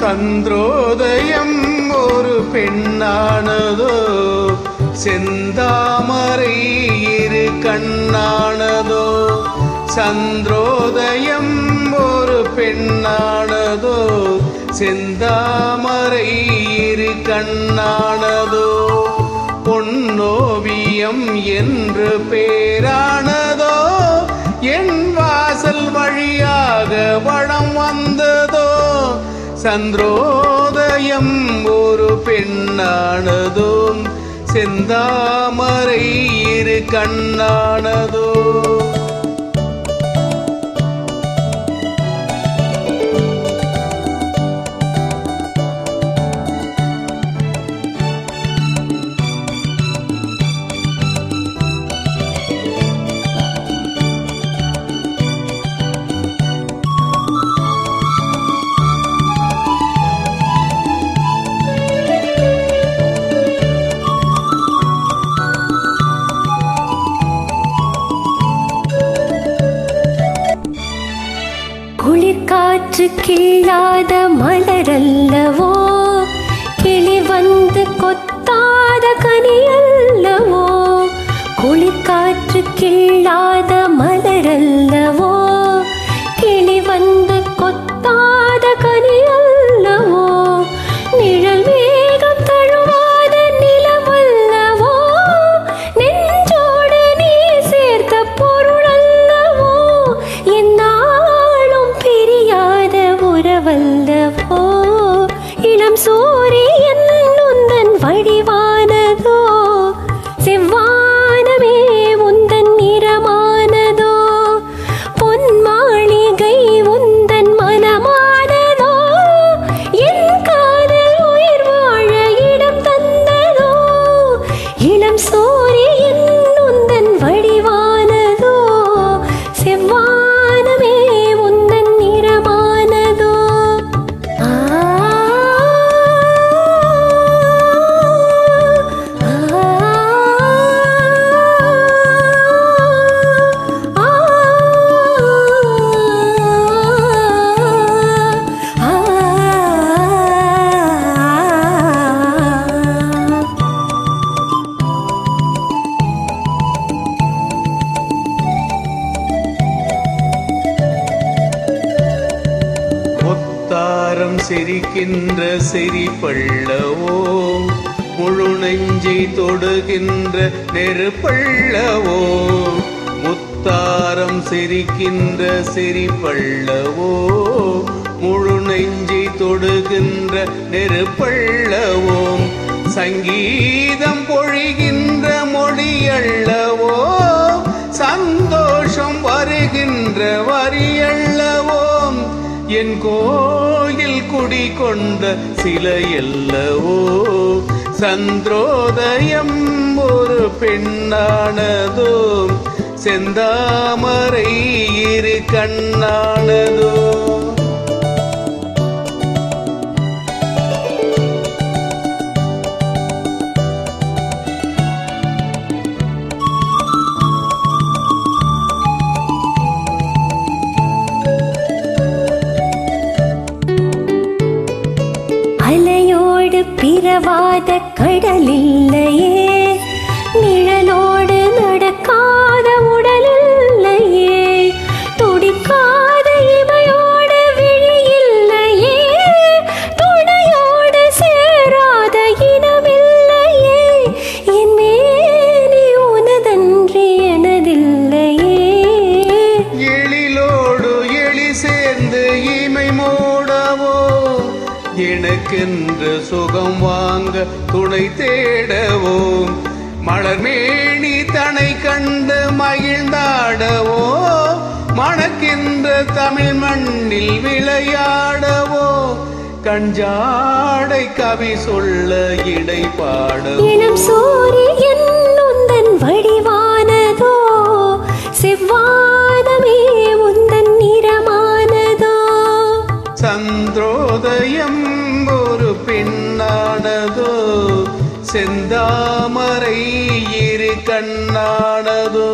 சந்திரோதயம் ஒரு பெண்ணானதோ, செந்தாமரை இரு கண்ணானதோ. சந்திரோதயம் ஒரு பெண்ணானதோ, செந்தாமரை இரு கண்ணானதோ. பொன்னோவியம் என்று பேரானதோ, என் வாசல் வழியாக வடம் வந்ததோ. சந்திரோதயம் ஒரு பெண்ணானதோ, செந்தாமரை இரு கண்ணானதோ. குளிர்காற்று கிள்ளாத மலரல்லவோ, கிளி வந்து கொத்தாத கனியல்லவோ. குளிர்காற்று கிள்ளாத மலரல்லவோ, கிளி வந்து கொத்தாத கனியல்லவோ. நிழல் மேகம் தழுவாத நிலவல்லவோ, நெஞ்சோடு நீ சேர்த்த பொருளல்லவோ. உறவல்லவோ, இளம் சூரியன் உந்தன் வடிவானதோ, செவ்வானமே உந்தன் நிறமானதோ. பொன் மாளிகை உந்தன் மனமானதோ, என் காதல் உயிர் வாழ இடம் தந்ததோ. இளம் சூரியன் உந்தன் வடிவானதோ, செவ்வானமே உந்தன் நிறமானதோ. முத்தாரம் சிரிக்கின்ற சிரிப்பள்ளவோ, முழு நெஞ்சை தொடுகின்ற நெருப்பள்ளவோ. முத்தாரம் சிரிக்கின்ற சிரிப்பள்ளவோ, முழு நெஞ்சை தொடுகின்ற நெருப்பள்ளவோ. சங்கீதம் பொழிகின்ற மொழியள்ளவோ, சந்தோஷம் வருகின்ற வரியள்ளவோ. என் கோயில் குடி கொண்ட சிலையல்லவோ. சந்திரோதயம் ஒரு பெண்ணானதோ, செந்தாமரை இரு கண்ணானதோ. அலையோடு பிறவாத கடலில்லையே, நிழலோடு நடக்காத உடலில்லையே. துடிக்காத இமையோடு விழியில்லையே, துணையோடு சேராத இனமில்லையே. என் மேனி உனதன்றி எனதில்லையே. எழிலோடு எழி சேர்ந்து இமை மூடவோ, எனக்கென்று சுகம் வாங்க துணை தேடவோ. மலர்மேனி தனை கண்டு மகிழ்ந்தாடவோ, மணக்கின்ற தமிழ் மண்ணில் விளையாடவோ. கஞ்சாடை கவி சொல்ல இடை பாடவோ. இளம் சூரியன் உந்தன் வடிவானதோ, செவ்வானமே உந்தன் நிறமானதோ. சந்திரோதயம் ஒரு பெண்ணானதோ, செந்தாமரை இரு கண்ணானதோ.